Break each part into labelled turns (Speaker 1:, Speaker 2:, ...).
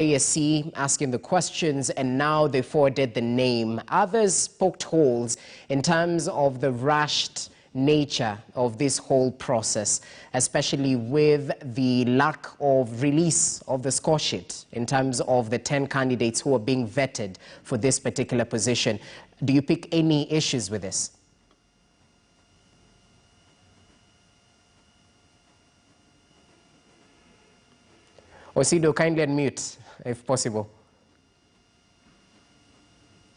Speaker 1: ASC asking the questions, and now they forwarded the name. Others poked holes in terms of the rushed nature of this whole process, especially with the lack of release of the score sheet in terms of the 10 candidates who are being vetted for this particular position. Do you pick any issues with this? Osido, kindly unmute, if possible.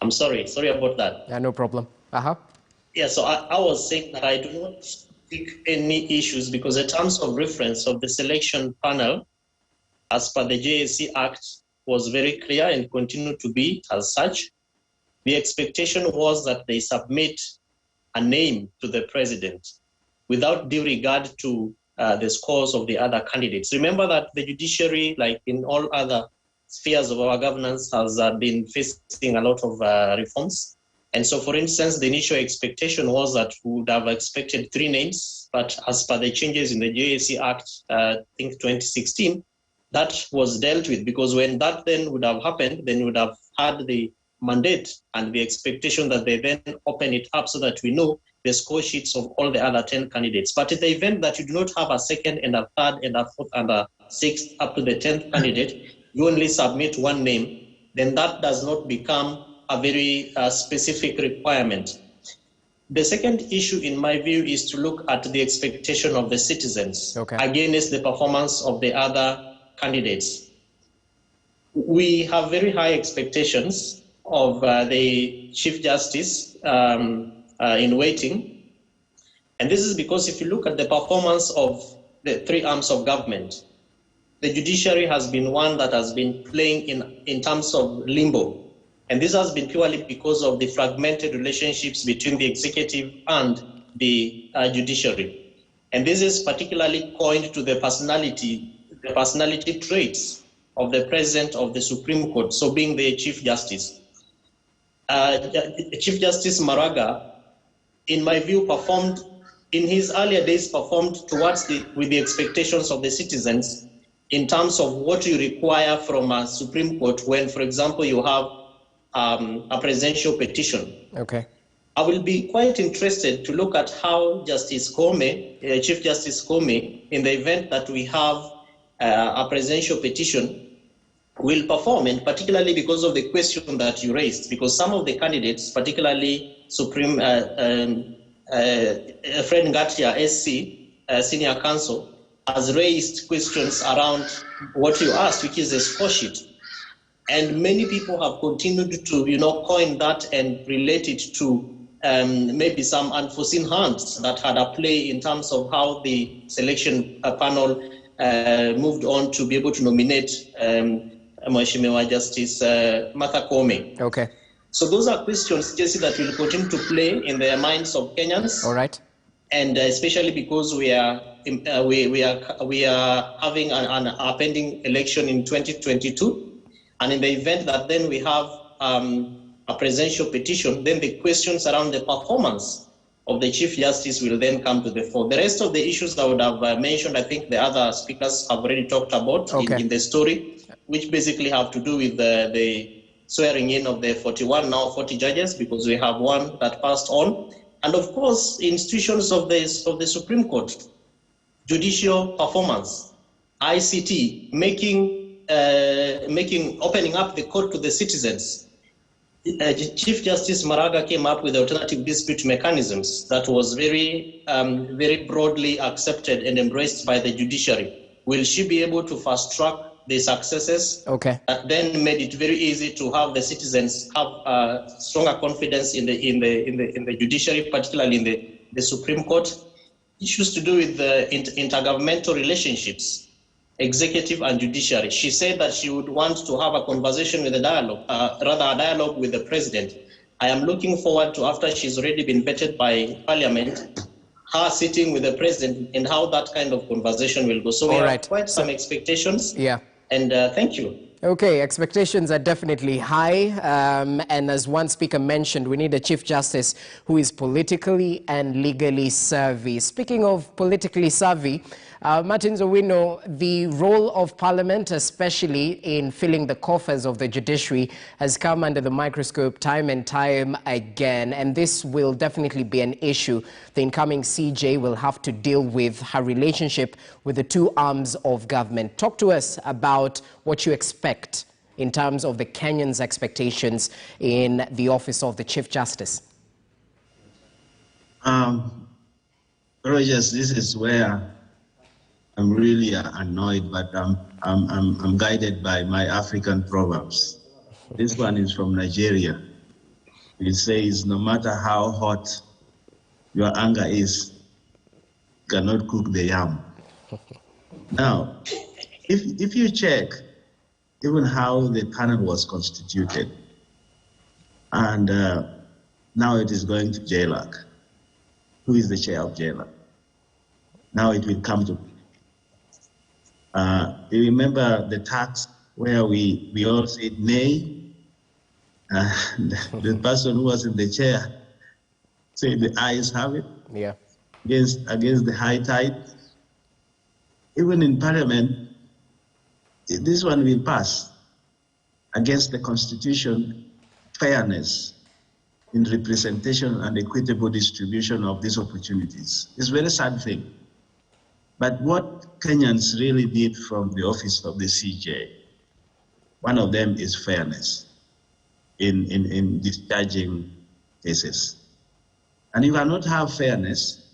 Speaker 2: I'm sorry about that.
Speaker 1: Yeah, no problem.
Speaker 2: Yeah, so I was saying that I do not pick any issues because the terms of reference of the selection panel, as per the JSC Act, was very clear and continued to be as such. The expectation was that they submit a name to the president without due regard to the scores of the other candidates. Remember that the judiciary, like in all other spheres of our governance, has been facing a lot of reforms. And so, for instance, the initial expectation was that we would have expected 3 names, but as per the changes in the JSC Act, I think 2016, that was dealt with, because when that then would have happened, then we would have had the mandate and the expectation that they then open it up so that we know the score sheets of all the other 10 candidates. But in the event that you do not have a second and a third and a fourth and a sixth up to the 10th candidate, you only submit 1 name, then that does not become a very specific requirement. The second issue, in my view, is to look at the expectation of the citizens against the performance of the other candidates. We have very high expectations of the Chief Justice in waiting. And this is because if you look at the performance of the 3 arms of government, the judiciary has been one that has been playing in terms of limbo. And this has been purely because of the fragmented relationships between the executive and the judiciary. And this is particularly coined to the personality traits of the President of the Supreme Court, so being the Chief Justice. Chief Justice Maraga, in my view, in his earlier days, performed with the expectations of the citizens in terms of what you require from a Supreme Court when, for example, you have a presidential petition. I will be quite interested to look at how Justice Koome, Chief Justice Koome, in the event that we have a presidential petition, will perform, and particularly because of the question that you raised, because some of the candidates, particularly Supreme Fred Ngatia, SC, Senior Counsel, has raised questions around what you asked, which is a score sheet. And many people have continued to, coin that and relate it to maybe some unforeseen hands that had a play in terms of how the selection panel moved on to be able to nominate Mheshimiwa Justice Martha Koome. So those are questions, Jesse, that will continue to play in the minds of Kenyans.
Speaker 1: All right.
Speaker 2: And especially because we are having a pending election in 2022. And in the event that then we have a presidential petition, then the questions around the performance of the Chief Justice will then come to the fore. The rest of the issues I would have mentioned, I think the other speakers have already talked about in the story, which basically have to do with the swearing in of the 41, now 40 judges, because we have one that passed on. And of course, institutions of the Supreme Court, judicial performance, ICT, opening up the court to the citizens. Chief Justice Maraga came up with alternative dispute mechanisms that was very broadly accepted and embraced by the judiciary. Will she be able to fast track the successes? That then made it very easy to have the citizens have stronger confidence in the judiciary, particularly in the Supreme Court. Issues to do with the intergovernmental relationships, executive and judiciary. She said that she would want to have a conversation with a dialogue with the president. I am looking forward to, after she's already been vetted by Parliament, her sitting with the president and how that kind of conversation will go. So we have quite some expectations.
Speaker 1: Yeah.
Speaker 2: And thank you.
Speaker 1: Okay, expectations are definitely high, and as one speaker mentioned, we need a Chief Justice who is politically and legally savvy. Speaking of politically savvy, Martin Owino, the role of Parliament, especially in filling the coffers of the judiciary, has come under the microscope time and time again, and this will definitely be an issue the incoming CJ will have to deal with, her relationship with the two arms of government. Talk to us about what you expect in terms of the Kenyans' expectations in the office of the Chief Justice.
Speaker 3: Rogers, this is where I'm really annoyed, but I'm guided by my African proverbs. This one is from Nigeria. It says, no matter how hot your anger is, you cannot cook the yam. Now, if you check even how the panel was constituted, and now it is going to JLAC. Who is the chair of JLAC? Now it will come to. You remember the tax where we all said nay? The person who was in the chair said the ayes have it.
Speaker 1: Yeah.
Speaker 3: Against the high tide. Even in Parliament, this one will pass against the Constitution, fairness in representation and equitable distribution of these opportunities. It's a very sad thing. But what Kenyans really need from the office of the CJ, one of them is fairness in discharging cases. And you cannot have fairness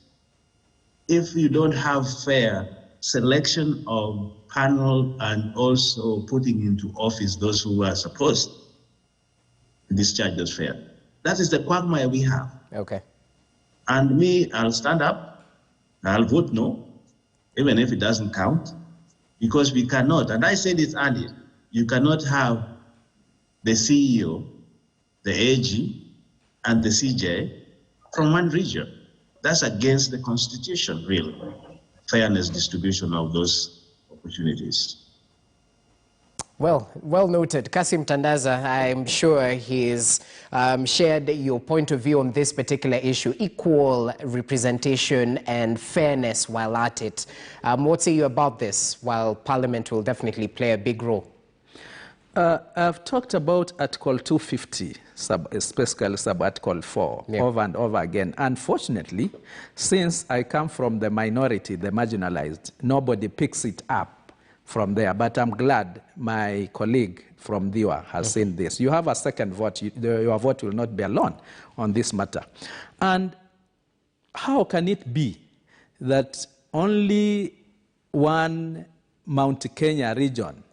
Speaker 3: if you don't have fair selection of panel and also putting into office those who are supposed to discharge those fair. That is the quagmire we have.
Speaker 1: Okay.
Speaker 3: And me, I'll stand up, I'll vote no, even if it doesn't count, because we cannot, and I said it earlier, you cannot have the CEO, the AG, and the CJ from one region. That's against the Constitution, really. Fairness distribution of those opportunities.
Speaker 1: Well noted. Kasim Tandaza, I'm sure he's shared your point of view on this particular issue, equal representation and fairness while at it. What say you about this, while Parliament will definitely play a big role?
Speaker 4: I've talked about Article 250, specifically sub-Article 4, over and over again. Unfortunately, since I come from the minority, the marginalized, nobody picks it up from there. But I'm glad my colleague from DIWA has seen this. You have a second vote. Your vote will not be alone on this matter. And how can it be that only one Mount Kenya region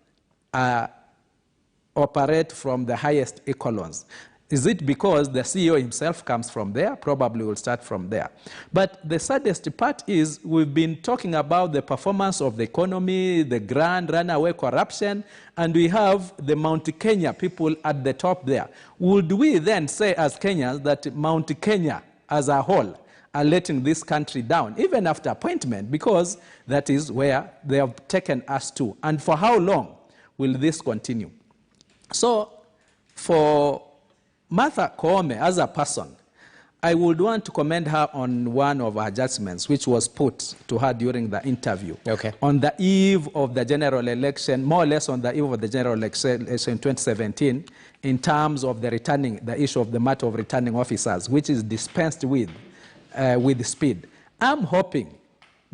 Speaker 4: operate from the highest echelons? Is it because the CEO himself comes from there? Probably will start from there. But the saddest part is we've been talking about the performance of the economy, the grand runaway corruption, and we have the Mount Kenya people at the top there. Would we then say as Kenyans that Mount Kenya as a whole are letting this country down, even after appointment, because that is where they have taken us to? And for how long will this continue? So for Martha Koome as a person, I would want to commend her on one of her judgments, which was put to her during the interview.
Speaker 1: Okay.
Speaker 4: On the eve of the general election, more or less on the eve of the general election in 2017, in terms of the issue of the matter of returning officers, which is dispensed with speed. I'm hoping,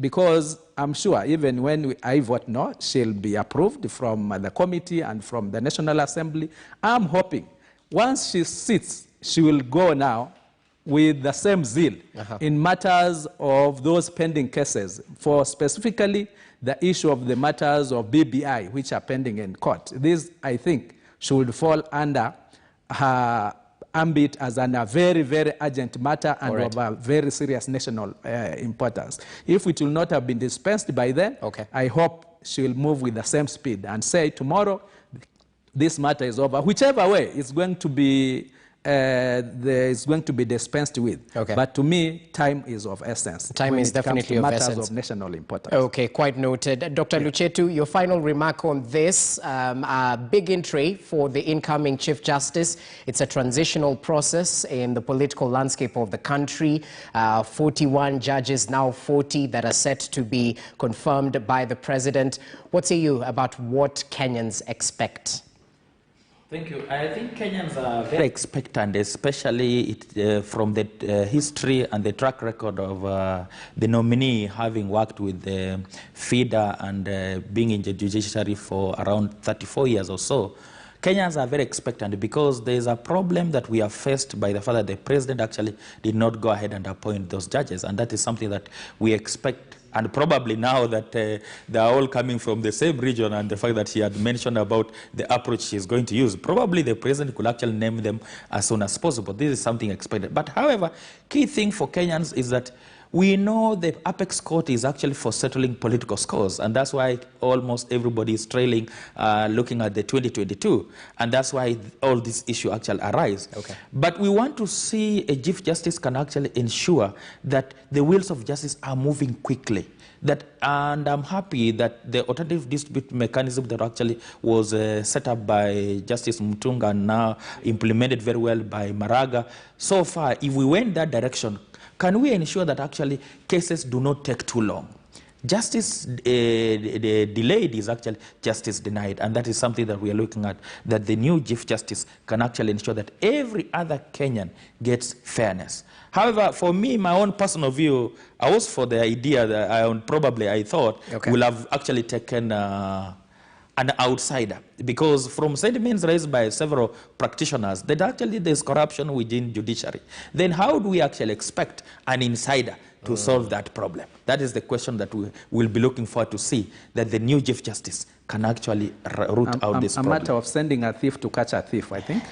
Speaker 4: because I'm sure even when I vote no, she'll be approved from the committee and from the National Assembly. I'm hoping once she sits, she will go now with the same zeal in matters of those pending cases, for specifically the issue of the matters of BBI, which are pending in court. This, I think, should fall under her ambit as a very, very urgent matter and of a very serious national importance. If it will not have been dispensed by then, I hope she will move with the same speed and say tomorrow, this matter is over. Whichever way, it's going to be there is going to be dispensed with.
Speaker 1: Okay.
Speaker 4: But to me, time is of essence.
Speaker 1: Time is definitely of essence.
Speaker 4: Matters of national importance.
Speaker 1: Okay, quite noted. Dr. Luchetu, your final remark on this. A big entry for the incoming Chief Justice. It's a transitional process in the political landscape of the country. 41 judges, now 40, that are set to be confirmed by the President. What say you about what Kenyans expect?
Speaker 5: Thank you. I think Kenyans are very expectant, especially from the history and the track record of the nominee having worked with the FIDA and being in the judiciary for around 34 years or so. Kenyans are very expectant because there is a problem that we are faced by the fact that the president actually did not go ahead and appoint those judges, and that is something that we expect. And probably now that they are all coming from the same region, and the fact that he had mentioned about the approach he's going to use, probably the president could actually name them as soon as possible. This is something expected. But however, key thing for Kenyans is that we know the apex court is actually for settling political scores, and that's why almost everybody is trailing, looking at the 2022, and that's why all this issue actually arise.
Speaker 1: Okay.
Speaker 5: But we want to see a Chief Justice can actually ensure that the wheels of justice are moving quickly. And I'm happy that the authoritative dispute mechanism that actually was set up by Justice Mutunga and now implemented very well by Maraga, so far, if we went that direction, can we ensure that actually cases do not take too long? Justice delayed is actually justice denied, and that is something that we are looking at, that the new Chief Justice can actually ensure that every other Kenyan gets fairness. However, for me, my own personal view, I was for the idea that I thought will have actually taken an outsider, because from sentiments raised by several practitioners that actually there's corruption within judiciary. Then how do we actually expect an insider to solve that problem? That is the question that we will be looking forward to see, that the new Chief Justice can actually root out this problem.
Speaker 4: A matter of sending a thief to catch a thief, I think.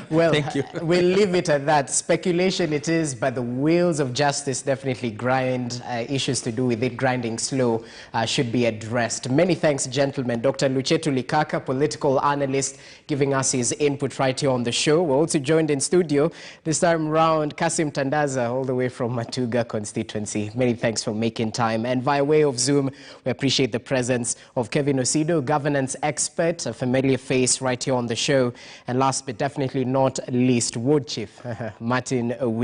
Speaker 1: Well,
Speaker 5: thank you.
Speaker 1: We'll leave it at that. Speculation it is, but the wheels of justice definitely grind. Issues to do with it grinding slow should be addressed. Many thanks, gentlemen. Dr. Luchetu Likaka, political analyst, giving us his input right here on the show. We're also joined in studio this time round, Kasim Tandaza, all the way from Matuga constituency. Many thanks for making time. And via way of Zoom, we appreciate the presence of Kevin Osido, governance expert, a familiar face right here on the show. And last but definitely not least, Ward Chief Martin Owino.